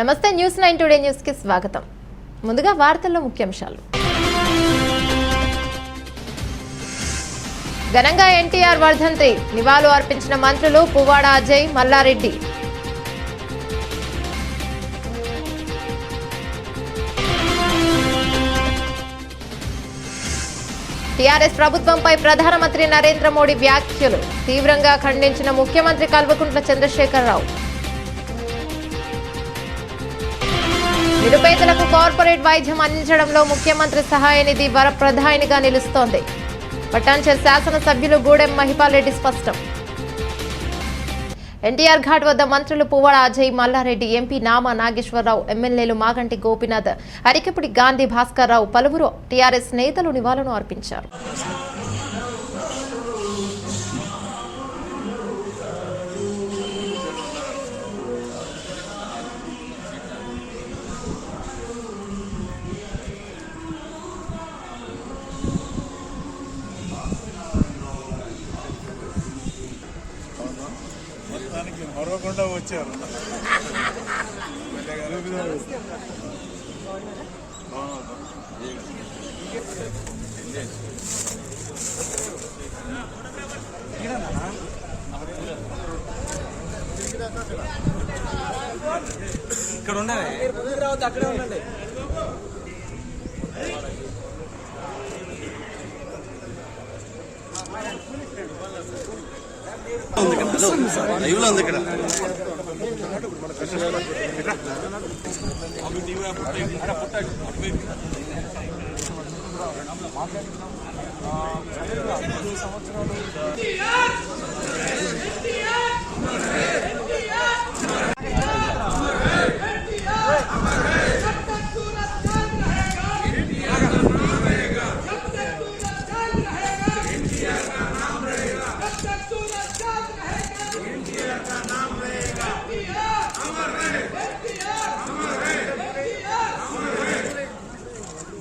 నమస్తే news 9 today news కి స్వాగతం. ముందుగా వార్తల్లో ముఖ్యాంశాలు. ఘనంగా ఎన్టీఆర్ వర్ధంతి నివాళులు అర్పించిన మంత్రులు పువ్వాడ అజయ్, మల్లారెడ్డి. టీఆర్ఎస్ ప్రభుత్వంపై ప్రధానమంత్రి నరేంద్ర మోడీ వ్యాఖ్యలు తీవ్రంగా ఖండించిన ముఖ్యమంత్రి కల్వకుంట్ల చంద్రశేఖరరావు. నిరుపేదలకు కార్పొరేట్ వైద్యం అందించడంలో ముఖ్యమంత్రి సహాయ నిధి వరప్రదాయినిగా నిలుస్తోంది. పటాన్చెరు శాసనసభ్యులు గూడెం మహిపాల్ రెడ్డి స్పష్టం. ఎన్టీఆర్ ఘాట్ వద్ద మంత్రులు పువ్వాడ అజయ్, మల్లారెడ్డి, ఎంపీ నామా నాగేశ్వరరావు, ఎమ్మెల్యేలు మాగంటి గోపీనాథ్, అరికెపుడి గాంధీ భాస్కర్ రావు, పలువురు టీఆర్ఎస్ నేతలు నివాళులు అర్పించారు. మరొకకుండా వచ్చారు. ఇక్కడ ఉండాలి, అక్కడే ఉండండి. లైవ్లో ఉంది ఇక్కడ.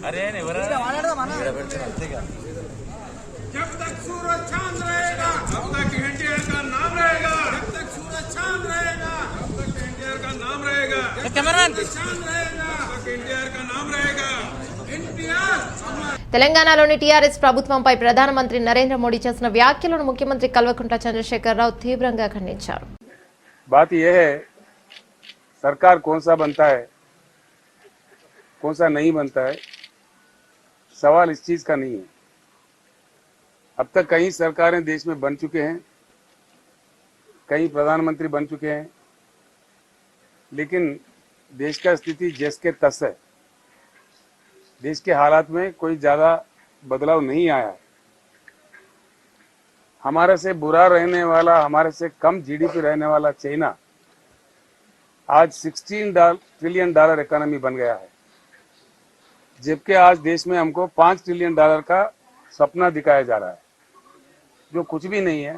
अरे जब तक सूरज चांद रहेगा तब तक एनटीआर का नाम रहेगा. जब तक सूरज चांद रहेगा तब तक एनटीआर का नाम रहेगा. चांद रहेगा तब एनटीआर का नाम रहेगा. एनटीआर. తెలంగాణలోని టీఆర్ఎస్ ప్రభుత్వంపై ప్రధానమంత్రి నరేంద్ర మోడీ చేసిన వ్యాఖ్యలను ముఖ్యమంత్రి కల్వకుంట్ల చంద్రశేఖరరావు తీవ్రంగా ఖండించారు. बात यह है, सरकार कौन सा बनता है, कौन सा नहीं बनता है, सवाल इस चीज का नहीं है. अब तक कई सरकारें देश में बन चुके हैं, कई प्रधानमंत्री बन चुके हैं, लेकिन देश का स्थिति जैस के तस है. देश के हालात में कोई ज्यादा बदलाव नहीं आया. हमारे से बुरा रहने वाला, हमारे से कम जीडीपी रहने वाला चाइना आज $16 ट्रिलियन इकोनॉमी बन गया है, जबकि आज देश में हमको $5 ट्रिलियन का सपना दिखाया जा रहा है, जो कुछ भी नहीं है.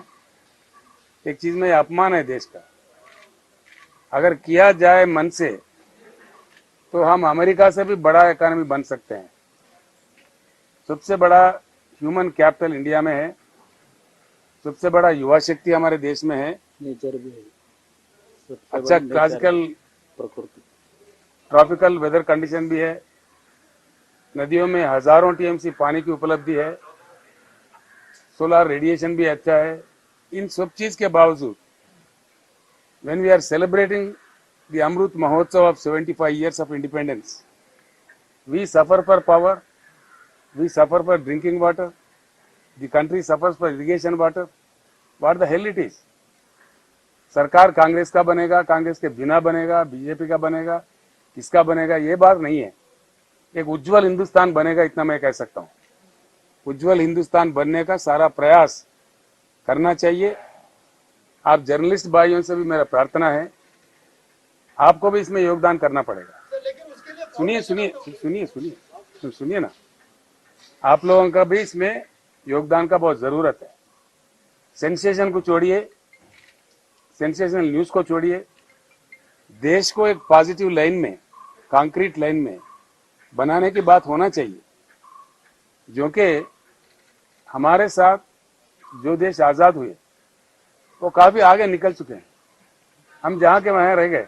एक चीज में अपमान है देश का. अगर किया जाए मन से तो हम अमेरिका से भी बड़ा इकोनॉमी बन सकते हैं. सबसे बड़ा ह्यूमन कैपिटल इंडिया में है, सबसे बड़ा युवा शक्ति हमारे देश में है, नेचर भी है, अच्छा क्लासिकल ट्रॉपिकल वेदर कंडीशन भी है, नदियों में हजारों टीएमसी पानी की उपलब्धि है, सोलर रेडिएशन भी अच्छा है. इन सब चीज के बावजूद when we are celebrating the Amrut Mahotsav of 75 years of independence, we suffer for power, we suffer for drinking water, the country suffers for irrigation water. What the hell it is? सरकार कांग्रेस का बनेगा, कांग्रेस के बिना बनेगा, BJP का बनेगा, किसका बनेगा ये बात नहीं है. एक उज्जवल हिंदुस्तान बनेगा, इतना मैं कह सकता हूं. उज्जवल हिंदुस्तान बनने का सारा प्रयास करना चाहिए. आप जर्नलिस्ट भाइयों से भी मेरा प्रार्थना है, आपको भी इसमें योगदान करना पड़ेगा. सुनिए सुनिए सुनिए सुनिए सुनिए ना, आप लोगों का भी इसमें योगदान का बहुत जरूरत है. सेंसेशन को छोड़िए, सेंसेशनल न्यूज को छोड़िए, देश को एक पॉजिटिव लाइन में, कंक्रीट लाइन में बनाने की बात होना चाहिए. जो कि हमारे साथ जो देश आजाद हुए वो काफी आगे निकल चुके हैं. हम जहां के वहां रह गए.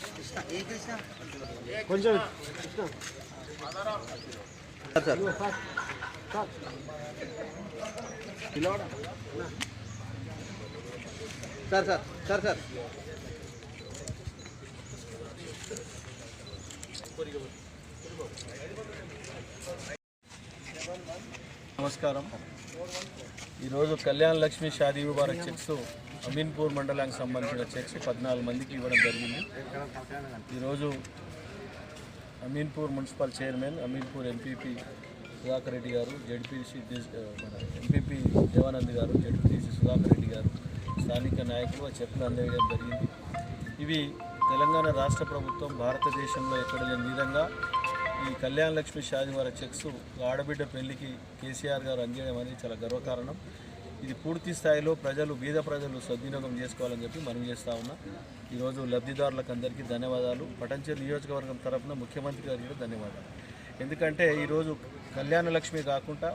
కొంచెం సార్ సార్ సార్ సార్ నమస్కారం. ఈరోజు కళ్యాణ లక్ష్మి షాదీ ముబారక్ చెక్స్ అమీన్పూర్ మండలానికి సంబంధించిన చెక్స్ 14 మందికి ఇవ్వడం జరిగింది. ఈరోజు Ameenpur municipal chairman, Ameenpur MPP Sudhakar Reddy గారు, జెడ్పీసీ మన ఎంపీపీ దేవానంద్ గారు, జెడ్పీసీ సుధాకర్ రెడ్డి గారు, స్థానిక నాయకులు ఆ చెక్కులు అందజేయడం జరిగింది. ఇవి తెలంగాణ రాష్ట్ర ప్రభుత్వం భారతదేశంలో ఎక్కడ లేని విధంగా ఈ కళ్యాణ లక్ష్మి షాదీ ముబారక్ చెక్స్ ఆడబిడ్డ పెళ్లికి కేసీఆర్ గారు అందజేయడం అనేది చాలా గర్వకారణం. ఇది పూర్తి స్థాయిలో బీద ప్రజలు సద్వినియోగం చేసుకోవాలని చెప్పి మనం చేస్తూ ఉన్నాం. ఈరోజు లబ్ధిదారులకు అందరికీ ధన్యవాదాలు. పటాన్చెరు నియోజకవర్గం తరఫున ముఖ్యమంత్రి గారికి కూడా ధన్యవాదాలు. ఎందుకంటే ఈరోజు కళ్యాణ లక్ష్మి కాకుండా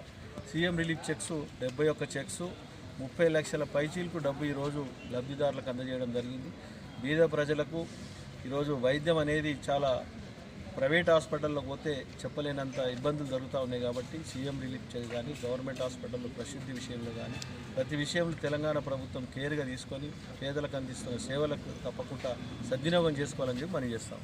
సీఎం రిలీఫ్ చెక్స్ 71 చెక్స్ 30 లక్షల పైచీలకు డబ్బు ఈరోజు లబ్ధిదారులకు అందజేయడం జరిగింది. బీద ప్రజలకు ఈరోజు వైద్యం అనేది చాలా ప్రైవేట్ హాస్పిటల్లో పోతే చెప్పలేనంత ఇబ్బందులు జరుగుతూ ఉన్నాయి. కాబట్టి సీఎం రిలీఫ్ చెక్ కానీ గవర్నమెంట్ హాస్పిటల్లో ప్రసిద్ధి విషయంలో కానీ ప్రతి విషయంలో తెలంగాణ ప్రభుత్వం కేర్గా తీసుకొని పేదలకు అందిస్తున్న సేవలకు తప్పకుండా సద్వినియోగం చేసుకోవాలని చెప్పి మనం చేస్తాం.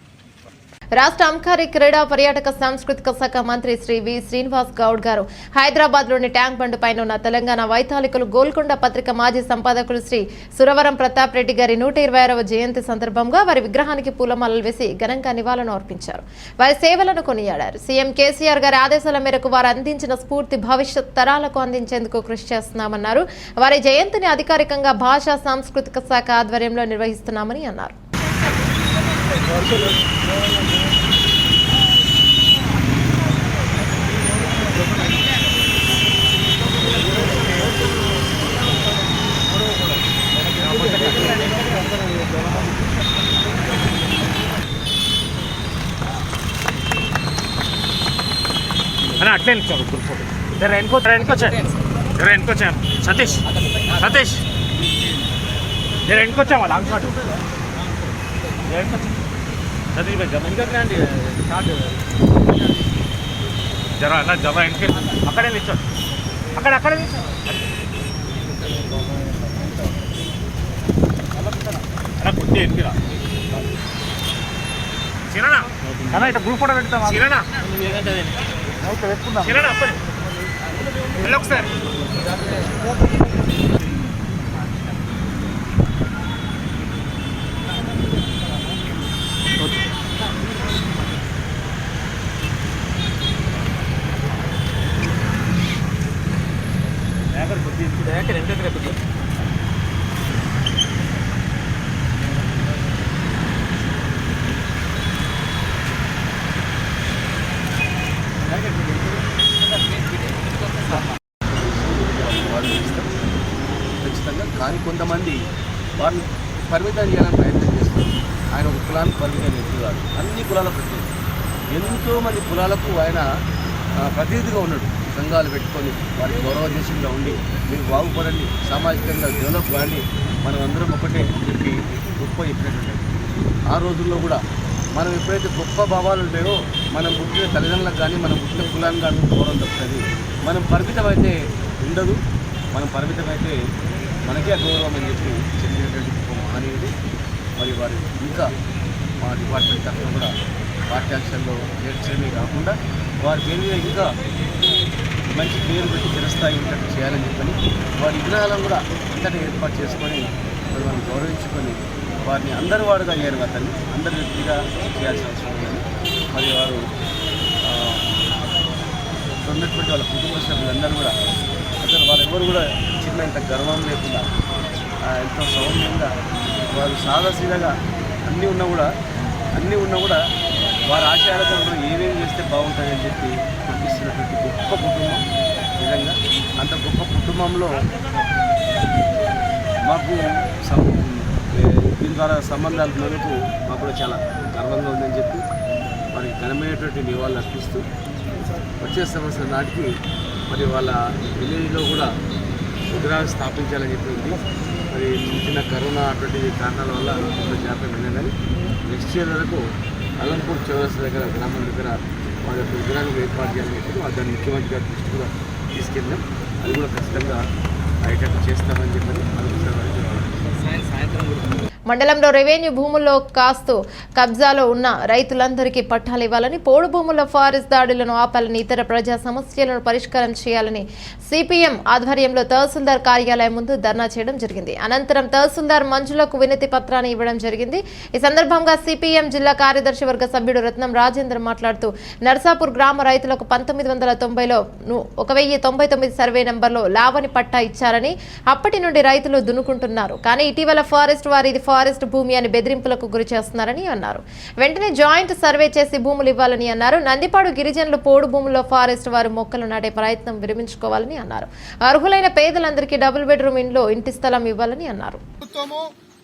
రాష్ట్ర అంకారీ క్రీడా పర్యాటక సాంస్కృతిక శాఖ మంత్రి శ్రీ వి శ్రీనివాస్ గౌడ్ గారు హైదరాబాద్లోని ట్యాంక్ బండ్ పైన ఉన్న తెలంగాణ వైతాళికులు గోల్కొండ పత్రిక మాజీ సంపాదకులు శ్రీ సురవరం ప్రతాప్ రెడ్డి గారి 126వ జయంతి సందర్భంగా వారి విగ్రహానికి పూలమాలలు వేసి ఘనంగా నివాళులను అర్పించారు. వారి సేవలను కొనియాడారు. సీఎం కేసీఆర్ గారి ఆదేశాల మేరకు వారు అందించిన స్ఫూర్తి భవిష్యత్ తరాలకు అందించేందుకు కృషి చేస్తున్నామన్నారు. వారి జయంతిని అధికారికంగా భాషా సాంస్కృతిక శాఖ ఆధ్వర్యంలో నిర్వహిస్తున్నామని అన్నారు. అట్లే నిల్చోండి ఫోటో. వెనకొచ్చాము సతీష్ వెనకొచ్చాము లాంగ్ షాట్ సతీష్ భాయ్ ఇంకా రండి షాట్ జర అన్న జర వెనక అక్కడే నిల్చోండి అక్కడ నిల్చోండి అన్న కొద్ది వెనకరా చిరణ అన్న ఇట్లా గ్రూప్ ఫోటో పెడతాం చిరణ అప్పటి ఒకసారి ఖచ్చితంగా. కానీ కొంతమంది వారిని పరిమితం చేయాలని ప్రయత్నం చేస్తారు. ఆయన ఒక కులానికి పరిమితం ఎప్పుడు కాదు, అన్ని కులాల ప్రతినిధి. ఎంతోమంది కులాలకు ఆయన ప్రతినిధిగా ఉన్నాడు. సంఘాలు పెట్టుకొని వారికి గౌరవదేశంగా ఉండి మీరు బాగుపడండి, సామాజికంగా డెవలప్ కానీ మనం అందరం ఒకటే చెప్పి గొప్ప చెప్పినట్టు. ఆ రోజుల్లో కూడా మనం ఎప్పుడైతే గొప్ప భావాలు ఉంటాయో మనం పుట్టిన తల్లిదండ్రులకు కానీ మనం పుట్టిన కులానికి కానీ గౌరవం దక్కుతుంది. మనం పరిమితమైతే ఉండదు, మనం పరిమితమైతే మనకే అగౌరవం అని చెప్పి చెప్పినటువంటి గొప్ప మహనీయుడు. మరి వారు ఇంకా మా డిపార్ట్మెంట్ తరఫున కూడా పాఠ్యాంశాల్లో చేర్చడమే కాకుండా వారి పేరు మీద ఇంకా మంచి పేరు పెట్టి చిరస్థాయి ఉన్నట్టు చేయాలని చెప్పని వారి విగ్రహాలను కూడా అంతటా ఏర్పాటు చేసుకొని మరి మనం గౌరవించుకొని వారిని అందరి వాడుగా చేయరు అతన్ని అందరి వ్యక్తిగా చేయాల్సిన అవసరం ఉందని మరి వారు ఉన్నటువంటి వాళ్ళ కుటుంబ సభ్యులందరూ కూడా అసలు వాళ్ళెవరు కూడా చిన్న ఇంత గర్వం లేకుండా ఎంతో సౌమ్యంగా వారు సాదాసీదాగా అన్నీ ఉన్నా కూడా వారి ఆశయాలతో ఏమేమి చేస్తే బాగుంటుందని చెప్పి పంపిస్తున్నటువంటి గొప్ప కుటుంబం. నిజంగా అంత గొప్ప కుటుంబంలో మాకు దీని ద్వారా సంబంధాలు ఉన్నందుకు మాకు కూడా చాలా గర్వంగా ఉందని చెప్పి వారికి ఘనమైనటువంటి నివాళులు అర్పిస్తూ వచ్చే సంవత్సరం నాటికి మరి వాళ్ళ విలేజ్లో కూడా శిబిరాలు స్థాపించాలని చెప్పి ఉంది. మరి చిన్న కరోనా అటువంటి కారణాల వల్ల కొంత జాప్యం అయినా కానీ నెక్స్ట్ ఇయర్ వరకు అలంపూర్ చౌరస్ దగ్గర గ్రామం దగ్గర వాళ్ళ యొక్క విగ్రహాలు ఏర్పాటు చేయాలని చెప్పి దాన్ని ముఖ్యమంత్రి గారి దృష్టి కూడా తీసుకెళ్ళాం. అది కూడా ఖచ్చితంగా అయ్యేటట్టు చేస్తామని చెప్పని సాయంత్రం కూడా మండలంలో రెవెన్యూ భూముల్లో కాస్తూ కబ్జాలో ఉన్న రైతులందరికీ పట్టాలు ఇవ్వాలని, పోడు భూముల్లో ఫారెస్ట్ దాడులను ఆపాలని, ఇతర ప్రజా సమస్యలను పరిష్కారం చేయాలని సిపిఎం ఆధ్వర్యంలో తహసీల్దార్ కార్యాలయం ముందు ధర్నా చేయడం జరిగింది. అనంతరం తహసీల్దార్ మంజులకు వినతి పత్రాన్ని ఇవ్వడం జరిగింది. ఈ సందర్భంగా సిపిఎం జిల్లా కార్యదర్శి వర్గ సభ్యుడు రత్నం రాజేంద్ర మాట్లాడుతూ నర్సాపూర్ గ్రామ రైతులకు 1990లో 1099 సర్వే నంబర్లో లావణి పట్టా ఇచ్చారని, అప్పటి నుండి రైతులు దున్నుకుంటున్నారు. కానీ ఇటీవల ఫారెస్ట్ వారి ఫారెస్ట్ భూమి అని బెదిరింపులకు గురి చేస్తున్నారని అన్నారు. వెంటనే జాయింట్ సర్వే చేసి భూములు ఇవ్వాలని అన్నారు. నందిపాడు గిరిజనులు పోడు భూముల్లో ఫారెస్ట్ వారు మొక్కలు నాటే ప్రయత్నం విరమించుకోవాలని అన్నారు. అర్హులైన పేదలందరికీ డబుల్ బెడ్రూమ్ ఇంట్లో ఇంటి స్థలం ఇవ్వాలని అన్నారు.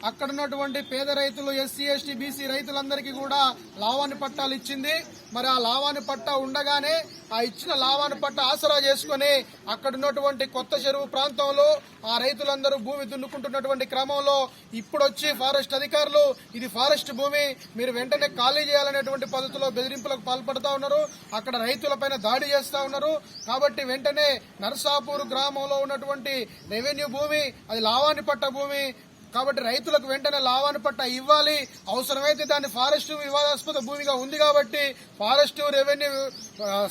అక్కడ ఉన్నటువంటి పేద రైతులు, ఎస్సీ ఎస్టీ బీసీ రైతులందరికీ కూడా లావాణి పట్టాలు ఇచ్చింది. మరి ఆ లావాణి పట్టా ఉండగానే ఆ ఇచ్చిన లావాణి పట్ట ఆసరా చేసుకుని అక్కడ ఉన్నటువంటి కొత్త చెరువు ప్రాంతంలో ఆ రైతులందరూ భూమి దున్నుకుంటున్నటువంటి క్రమంలో ఇప్పుడు వచ్చి ఫారెస్ట్ అధికారులు ఇది ఫారెస్ట్ భూమి, మీరు వెంటనే ఖాళీ చేయాలనేటువంటి పద్ధతిలో బెదిరింపులకు పాల్పడుతూ ఉన్నారు. అక్కడ రైతులపైన దాడి చేస్తా ఉన్నారు. కాబట్టి వెంటనే నర్సాపూర్ గ్రామంలో ఉన్నటువంటి రెవెన్యూ భూమి అది లావాణి పట్ట భూమి కాబట్టి రైతులకు వెంటనే లావాణి పట్ట ఇవ్వాలి. అవసరమైతే దాన్ని ఫారెస్ట్ వివాదాస్పద భూమిగా ఉంది కాబట్టి forest revenue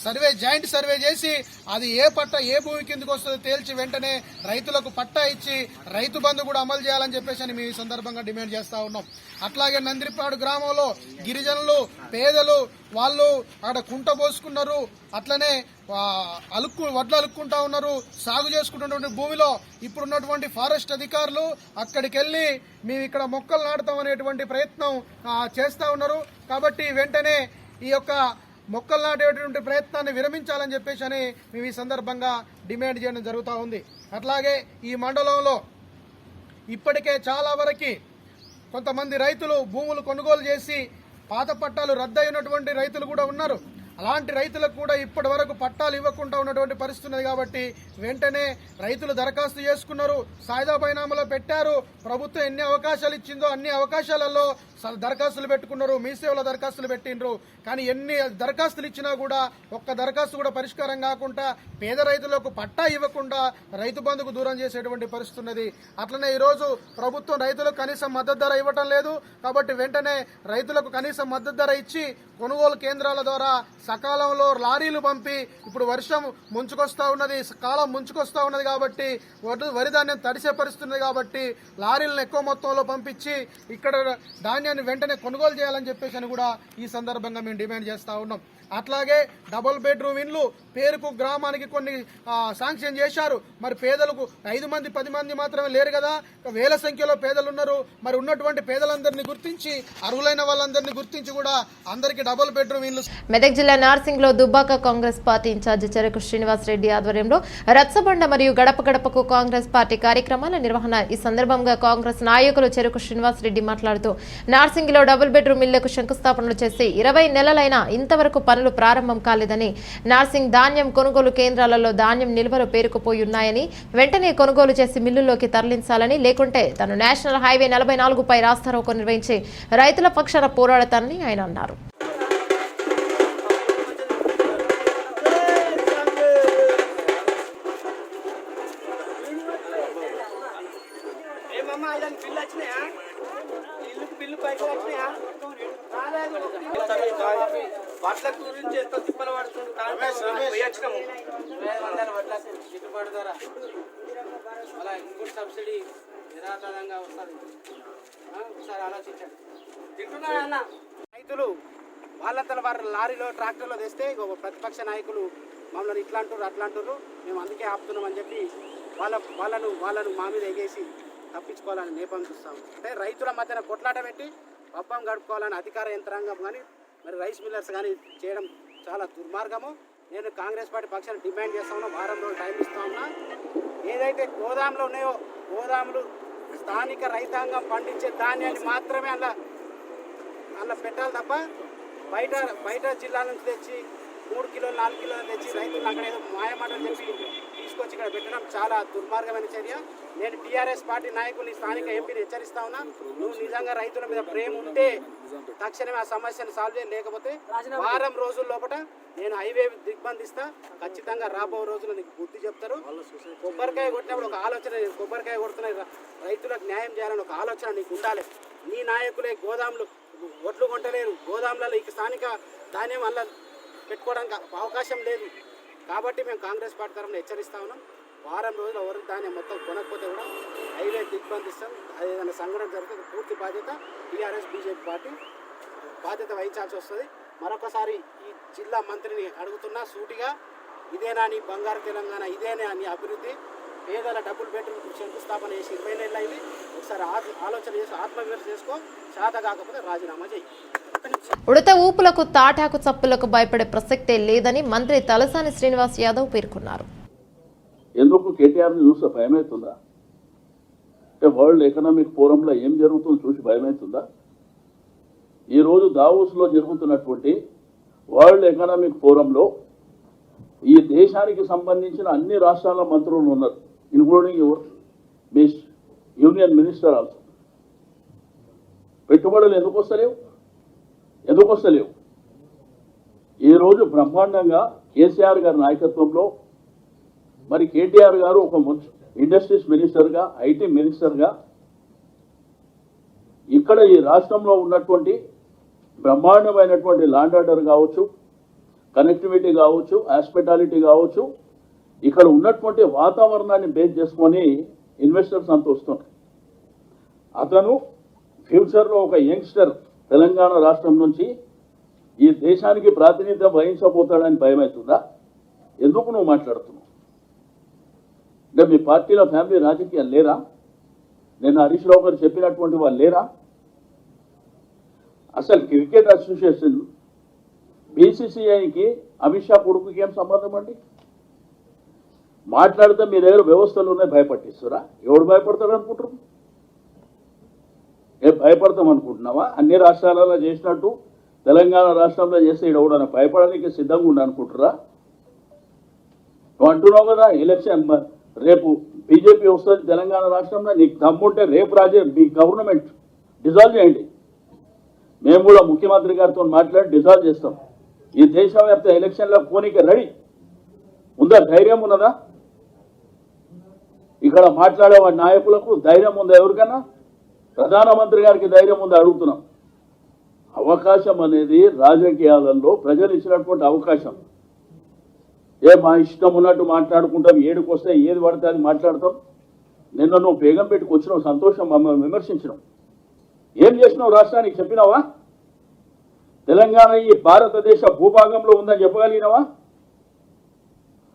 survey joint survey చేసి అది ఏ పట్ట ఏ భూమి కిందకు వస్తుందో తేల్చి వెంటనే రైతులకు పట్టా ఇచ్చి రైతు బంధు కూడా అమలు చేయాలని చెప్పేసి మేము ఈ సందర్భంగా డిమాండ్ చేస్తా ఉన్నాం. అట్లాగే నందిపాడు గ్రామంలో గిరిజనులు పేదలు వాళ్ళు అక్కడ కుంట పోసుకున్నారు. అట్లనే వడ్లు అలుక్కుంటా ఉన్నారు. సాగు చేసుకుంటున్నటువంటి భూమిలో ఇప్పుడున్నటువంటి ఫారెస్ట్ అధికారులు అక్కడికి వెళ్లి మేము ఇక్కడ మొక్కలు నాటుతాం అనేటువంటి ప్రయత్నం చేస్తా ఉన్నారు. కాబట్టి వెంటనే ఈ యొక్క మొక్కలు నాటేటువంటి ప్రయత్నాన్ని విరమించాలని చెప్పేసి అని మేము ఈ సందర్భంగా డిమాండ్ చేయడం జరుగుతూ ఉంది. అట్లాగే ఈ మండలంలో ఇప్పటికే చాలా వరకు కొంతమంది రైతులు భూములు కొనుగోలు చేసి పాత పట్టాలు రద్దయినటువంటి రైతులు కూడా ఉన్నారు. అలాంటి రైతులకు కూడా ఇప్పటి వరకు పట్టాలు ఇవ్వకుండా ఉన్నటువంటి పరిస్థితి ఉన్నది. కాబట్టి వెంటనే రైతులు దరఖాస్తు చేసుకున్నారు, సాయుధ బైనామాలో పెట్టారు. ప్రభుత్వం ఎన్ని అవకాశాలు ఇచ్చిందో అన్ని అవకాశాలలో దరఖాస్తులు పెట్టుకున్నారు, మీ సేవలో దరఖాస్తులు పెట్టిండ్రు. కానీ ఎన్ని దరఖాస్తులు ఇచ్చినా కూడా ఒక్క దరఖాస్తు కూడా పరిష్కారం కాకుండా పేద రైతులకు పట్టా ఇవ్వకుండా రైతు బంధుకు దూరం చేసేటువంటి పరిస్థితి ఉన్నది. అట్లనే ఈరోజు ప్రభుత్వం రైతులకు కనీసం మద్దతు ధర ఇవ్వటం లేదు. కాబట్టి వెంటనే రైతులకు కనీసం మద్దతు ధర ఇచ్చి కొనుగోలు కేంద్రాల ద్వారా సకాలంలో లారీలు పంపి ఇప్పుడు వర్షం ముంచుకొస్తా ఉన్నది, కాలం ముంచుకొస్తా ఉన్నది కాబట్టి వరి ధాన్యం తడిసే పరిస్థితుంది కాబట్టి లారీలను ఎక్కువ మొత్తంలో పంపించి ఇక్కడ ధాన్యాన్ని వెంటనే కొనుగోలు చేయాలని చెప్పేసి అని కూడా ఈ సందర్భంగా మేము డిమాండ్ చేస్తా ఉన్నాం. అట్లాగే డబుల్ బెడ్రూమ్ ఇండ్లు పేరుకు గ్రామానికి కొన్ని శాంక్షన్ చేశారు. మరి పేదలకు 5 మంది 10 మంది మాత్రమే లేరు కదా, వేల సంఖ్యలో పేదలు ఉన్నారు. మరి ఉన్నటువంటి పేదలందరినీ గుర్తించి అర్హులైన వాళ్ళందరినీ గుర్తించి కూడా అందరికీ డబుల్ బెడ్రూమ్ ఇండ్లు. మెదక్ జిల్లా నార్సింగ్ లో దుబ్బాక కాంగ్రెస్ పార్టీ ఇన్ఛార్జి చెరకు శ్రీనివాస్ రెడ్డి ఆధ్వర్యంలో రచ్చబండ మరియు గడప గడపకు కాంగ్రెస్ పార్టీ కార్యక్రమాల నిర్వహణ. ఈ సందర్భంగా కాంగ్రెస్ నాయకులు చెరకు శ్రీనివాస్ రెడ్డి మాట్లాడుతూ నార్సింగ్ లో డబుల్ బెడ్రూమ్ ఇళ్లకు శంకుస్థాపనలు చేసి 20 నెలలైనా ఇంతవరకు పనులు ప్రారంభం కాలేదని, నార్సింగ్ ధాన్యం కొనుగోలు కేంద్రాలలో ధాన్యం నిల్వలు పేరుకుపోయి ఉన్నాయని వెంటనే కొనుగోలు చేసి మిల్లుల్లోకి తరలించాలని, లేకుంటే తను నేషనల్ హైవే 44పై రాస్తారోకో నిర్వహించి రైతుల పక్షాన పోరాడతానని ఆయన అన్నారు. వడ్ల గురించి ఎంత తిప్పలు పడుతుంటారు గిట్టుబాటు ధర అలా ఇంకోటి సబ్సిడీ యథాతథంగా వస్తుంది. ఒకసారి ఆలోచించండి. తింటున్నాడు అన్న రైతులు వాళ్ళంతా వారి లారీలో ట్రాక్టర్లో తెస్తే ప్రతిపక్ష నాయకులు మమ్మల్ని ఇట్లా అంటారు అట్లా అంటారు, మేము అందుకే ఆపుతున్నామని చెప్పి వాళ్ళను మా మీద ఎగేసి తప్పించుకోవాలని నేపం చూస్తాం. అంటే రైతుల మధ్యన కొట్లాట పెట్టి పబ్బం గడుపుకోవాలని అధికార యంత్రాంగం కానీ మరి రైస్ మిల్లర్స్ కానీ చేయడం చాలా దుర్మార్గము. నేను కాంగ్రెస్ పార్టీ పక్షాన్ని డిమాండ్ చేస్తా ఉన్నా, వారం రోజులు టైం ఇస్తా ఉన్నా. ఏదైతే గోదాములు ఉన్నాయో గోదాములు స్థానిక రైతాంగం పండించే ధాన్యాన్ని మాత్రమే అలా పెట్టాలి తప్ప బయట జిల్లాల నుంచి తెచ్చి 3 కిలోలు 4 కిలోలు తెచ్చి రైతులు అక్కడ ఏదో మాయమాటలు చెప్పి తీసుకొచ్చి ఇక్కడ పెట్టడం చాలా దుర్మార్గమైన చర్య. నేను టీఆర్ఎస్ పార్టీ నాయకుల్ని స్థానిక ఎంపీని హెచ్చరిస్తా ఉన్నా, నువ్వు నిజంగా రైతుల మీద ప్రేమ ఉంటే తక్షణమే ఆ సమస్యను సాల్వ్ చేయ, లేకపోతే వారం రోజుల లోపల నేను హైవే దిగ్బంధిస్తా. ఖచ్చితంగా రాబో రోజులు నీకు బుద్ధి చెప్తారు. కొబ్బరికాయ కొట్టినప్పుడు ఒక ఆలోచన, కొబ్బరికాయ కొడుతున్న రైతులకు న్యాయం చేయాలని ఒక ఆలోచన నీకు ఉండాలి. నీ నాయకులే గోదాములు ఒట్లు కొంటలేరు, గోదాములలో ఇక స్థానిక ధాన్యం వల్ల పెట్టుకోవడానికి అవకాశం లేదు. కాబట్టి మేము కాంగ్రెస్ పార్టీ తరఫున హెచ్చరిస్తా ఉన్నాం, వారం రోజులు ఎవరు ధాన్యం మొత్తం కొనకపోతే కూడా హైవే దిగ్బంధిస్తాం. ఏదైనా సంఘటన జరిగితే పూర్తి బాధ్యత టీఆర్ఎస్ బీజేపీ పార్టీ బాధ్యత వహించాల్సి వస్తుంది. మరొకసారి ఈ జిల్లా మంత్రిని అడుగుతున్నా సూటిగా, ఇదేనా నీ బంగారు తెలంగాణ, ఇదేనా నీ అభివృద్ధి? పేదల డబుల్ బెడ్రూమ్ శంకుస్థాపన చేసి 20 నెలలు అయింది. ఒకసారి ఆలోచన చేసి ఆత్మవిమర్శ చేసుకో, చేత కాకపోతే రాజీనామా చేయి. ఉడత ఊపులకు తాటాకు చప్పులకు భయపడే ప్రసక్తే లేదని మంత్రి తలసాని శ్రీనివాస్ యాదవ్ పేర్కొన్నారు. ఎందుకు కేటీఆర్ని చూస్తే భయమవుతుందా? అంటే వరల్డ్ ఎకనామిక్ ఫోరంలో ఏం జరుగుతుందో చూసి భయమవుతుందా? ఈరోజు దావోస్లో జరుగుతున్నటువంటి వరల్డ్ ఎకనామిక్ ఫోరంలో ఈ దేశానికి సంబంధించిన అన్ని రాష్ట్రాల మంత్రులు ఉన్నారు, including your union minister also. పెట్టుబడులు ఎందుకు వస్తలేవు? ఈరోజు బ్రహ్మాండంగా కేసీఆర్ గారి నాయకత్వంలో మరి కేటీఆర్ గారు ఒక ఇండస్ట్రీస్ మినిస్టర్గా, ఐటీ మినిస్టర్గా ఇక్కడ ఈ రాష్ట్రంలో ఉన్నటువంటి బ్రహ్మాండమైనటువంటి ల్యాండ్ ఆర్డర్ కావచ్చు, కనెక్టివిటీ కావచ్చు, హాస్పిటాలిటీ కావచ్చు, ఇక్కడ ఉన్నటువంటి వాతావరణాన్ని బేస్ చేసుకొని ఇన్వెస్టర్స్ అంత వస్తున్నారు. అతను ఫ్యూచర్లో ఒక యంగ్స్టర్ తెలంగాణ రాష్ట్రం నుంచి ఈ దేశానికి ప్రాతినిధ్యం వహించబోతాడని భయమవుతుందా? ఎందుకు నువ్వు మాట్లాడుతున్నావు? అంటే మీ పార్టీలో ఫ్యామిలీ రాజకీయాలు లేరా? నేను హరీష్ రావు గారు చెప్పినటువంటి వాళ్ళు లేరా? అసలు క్రికెట్ అసోసియేషన్ బీసీసీఐకి అమిత్ షా కొడుకుకి ఏం సంబంధం అండి? మాట్లాడితే మీ దగ్గర వ్యవస్థలు ఉన్నాయి, భయపట్టిస్తారా? ఎవడు భయపడతాడు అనుకుంటారు? భయపడతాం అనుకుంటున్నావా? అన్ని రాష్ట్రాలలో చేసినట్టు తెలంగాణ రాష్ట్రంలో చేస్తే ఎవడన్నా భయపడడానికి సిద్ధంగా ఉండ అనుకుంటారా? నువ్వు అంటున్నావు కదా ఎలక్షన్ రేపు బీజేపీ వస్తుంది తెలంగాణ రాష్ట్రంలో, నీకు దమ్ముంటే రేపు మీ గవర్నమెంట్ డిజాల్వ్ చేయండి. మేము కూడా ముఖ్యమంత్రి గారితో మాట్లాడి డిజాల్వ్ చేస్తాం. ఈ దేశవ్యాప్త ఎలక్షన్లో పోనీకి రెడీ ఉందా? ధైర్యం ఉన్నదా? ఇక్కడ మాట్లాడే నాయకులకు ధైర్యం ఉందా? ఎవరికన్నా ప్రధానమంత్రి గారికి ధైర్యం ఉందా అడుగుతున్నాం. అవకాశం అనేది రాజకీయాలలో ప్రజలు ఇచ్చినటువంటి అవకాశం. మా ఇష్టం ఉన్నట్టు మాట్లాడుకుంటాం, ఏడుకు వస్తే ఏది పడితే అది మాట్లాడతాం. నిన్న నువ్వు బేగం పెట్టుకు వచ్చినావు, సంతోషం, మమ్మల్ని విమర్శించినావు. ఏం చేసినావు? రాష్ట్రానికి చెప్పినావా? తెలంగాణ ఈ భారతదేశ భూభాగంలో ఉందని చెప్పగలిగినావా?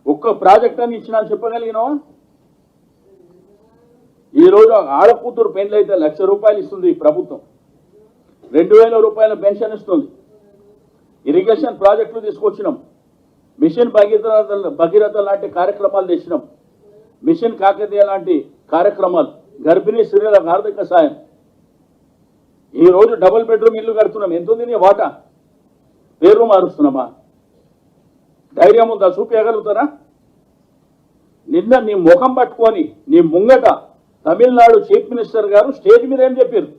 ఒక్క ప్రాజెక్ట్ అని ఇచ్చినా చెప్పగలిగినావా? ఈరోజు ఆడకూతురు పెళ్లి అయితే 1,00,000 రూపాయలు ఇస్తుంది ఈ ప్రభుత్వం, 2,000 రూపాయల పెన్షన్ ఇస్తుంది. ఇరిగేషన్ ప్రాజెక్టులు తీసుకొచ్చినాం, మిషన్ భగీరథ లాంటి కార్యక్రమాలు తెచ్చినాం, మిషన్ కాకతీయ లాంటి కార్యక్రమాలు, గర్భిణీ స్త్రీలకు ఆర్థిక సాయం. ఈరోజు డబుల్ బెడ్రూమ్ ఇల్లు కడుతున్నాం. ఎంతుంది నీ వాటా? పేరు మారుస్తున్నామా? ధైర్యం ఉందా? చూపించగలుగుతారా? నిన్న నీ ముఖం పట్టుకొని నీ ముంగట తమిళనాడు చీఫ్ మినిస్టర్ గారు స్టేజ్ మీద ఏం చెప్పారు?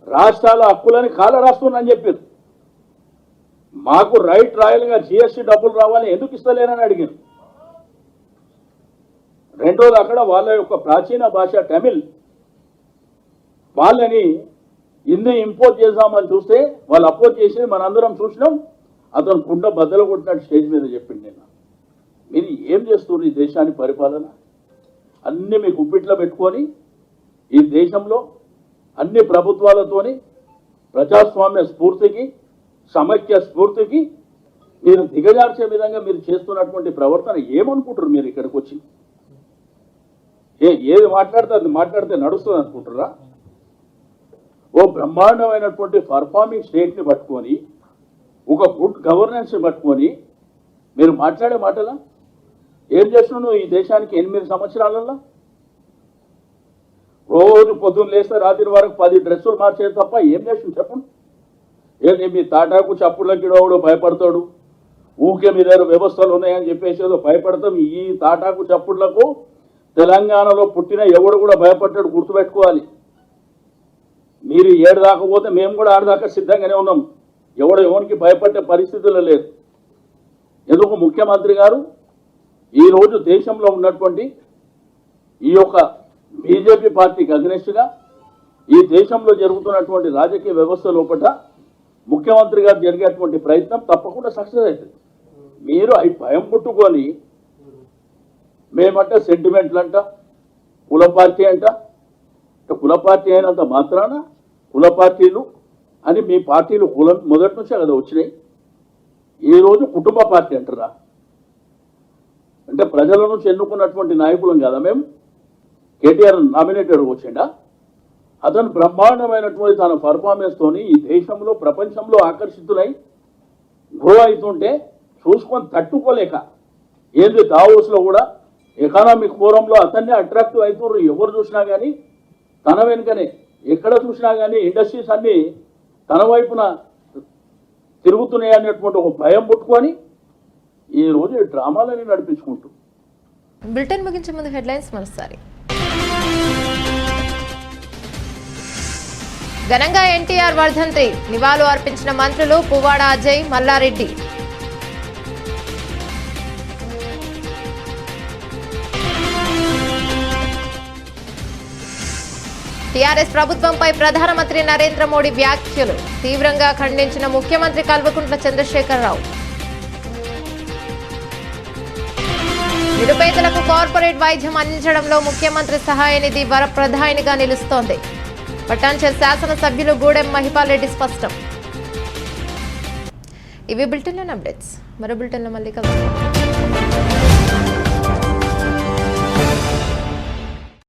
రాష్ట్రాల హక్కులని కాల రాస్తున్నారని చెప్పారు. మాకు రైట్ రాయల్గా జిఎస్టీ డబ్బులు రావాలి, ఎందుకు ఇస్తలేరని అడిగారు. రెండోది, అక్కడ వాళ్ళ యొక్క ప్రాచీన భాష తమిళ్, వాళ్ళని హిందీ ఇంపోజ్ చేద్దామని చూస్తే వాళ్ళు అపోజ్ చేసి మనందరం చూసినాం. అతను కుండ బద్దలు కొట్టినట్టు స్టేజ్ మీద చెప్పింది. నిన్న మీరు ఏం చేస్తున్నారు? ఈ దేశాన్ని పరిపాలన అన్ని మీకు ఉప్పిట్లో పెట్టుకొని ఈ దేశంలో అన్ని ప్రభుత్వాలతోని ప్రజాస్వామ్య స్ఫూర్తికి, సమైక్య స్ఫూర్తికి మీరు దిగజార్చే విధంగా మీరు చేస్తున్నటువంటి ప్రవర్తన ఏమనుకుంటారు? మీరు ఇక్కడికి వచ్చి ఏది మాట్లాడితే నడుస్తుంది అనుకుంటారా? ఓ బ్రహ్మాండమైనటువంటి పర్ఫార్మింగ్ స్టేట్ని పట్టుకొని, ఒక గుడ్ గవర్నెన్స్ని పట్టుకొని మీరు మాట్లాడే మాటలా? ఏం చేస్తున్నావు ఈ దేశానికి 8 సంవత్సరాలలో? రోజు పొద్దున్న లేస్తే రాత్రి వరకు 10 డ్రెస్సులు మార్చేది తప్ప ఏం చేస్తున్నావు చెప్పండి. ఏంటి మీ తాటాకు చప్పుళ్ళకి వాడు భయపడతాడు, ఊకే మీ దగ్గర వ్యవస్థలు ఉన్నాయని చెప్పేసి ఏదో భయపడతాం. ఈ తాటాకు చప్పుళ్లకు తెలంగాణలో పుట్టిన ఎవడు కూడా భయపడ్డాడు, గుర్తుపెట్టుకోవాలి. మీరు ఏడు దాకపోతే మేము కూడా ఆడదాకా సిద్ధంగానే ఉన్నాం. ఎవరికి భయపడే పరిస్థితుల్లో లేదు. ఎందుకు ముఖ్యమంత్రి గారు ఈరోజు దేశంలో ఉన్నటువంటి ఈ యొక్క బీజేపీ పార్టీకి అగ్నెస్ట్గా ఈ దేశంలో జరుగుతున్నటువంటి రాజకీయ వ్యవస్థ లోపల ముఖ్యమంత్రి గారు జరిగేటువంటి ప్రయత్నం తప్పకుండా సక్సెస్ అవుతుంది. మీరు అవి భయం పుట్టుకొని మేమంట సెంటిమెంట్లంట, కుల పార్టీ అంట, కుల పార్టీ అయినంత మాత్రాన కుల పార్టీలు అని మీ పార్టీలు కులం మొదటి నుంచే కదా వచ్చినాయి. ఈరోజు కుటుంబ పార్టీ అంటారా? అంటే ప్రజల నుంచి ఎన్నుకున్నటువంటి నాయకులం కదా మేము. కేటీఆర్ నామినేటెడ్ వచ్చిండా? అతను బ్రహ్మాండమైనటువంటి తన పర్ఫార్మెన్స్తోని ఈ దేశంలో ప్రపంచంలో ఆకర్షితులై గ్రో అవుతుంటే చూసుకొని తట్టుకోలేక ఏంది దావోస్లో కూడా ఎకనామిక్ ఫోరంలో అతన్ని అట్రాక్టివ్ అవుతున్నారు. ఎవరు చూసినా కానీ తన వెనుకనే, ఎక్కడ చూసినా కానీ ఇండస్ట్రీస్ అన్నీ తన వైపున తిరుగుతున్నాయి అనేటువంటి ఒక భయం పుట్టుకొని ఈరోజు ఈ డ్రామాలని నడిపించుకుంటూ. బులెటిన్ ముగించే ముందు హెడ్లైన్స్ మరోసారి. ఘనంగా ఎన్టీఆర్ వర్ధంతి నివాళులు అర్పించిన మంత్రులు పువ్వాడ అజయ్, మల్లారెడ్డి. టీఆర్ఎస్ ప్రభుత్వంపై ప్రధానమంత్రి నరేంద్ర మోడీ వ్యాఖ్యలు తీవ్రంగా ఖండించిన ముఖ్యమంత్రి కల్వకుంట్ల చంద్రశేఖరరావు. నిరుపేదలకు కార్పొరేట్ వైద్యం అందించడంలో ముఖ్యమంత్రి సహాయ నిధి వరప్రదాయినిగా నిలుస్తోంది. పటాన్చెరు శాసనసభ్యులు గూడెం మహిపాల్ రెడ్డి స్పష్టం. ఇవి బులెటిన్లోని అప్డేట్స్. మరో బులెటిన్లో మళ్ళీ కలుద్దాం.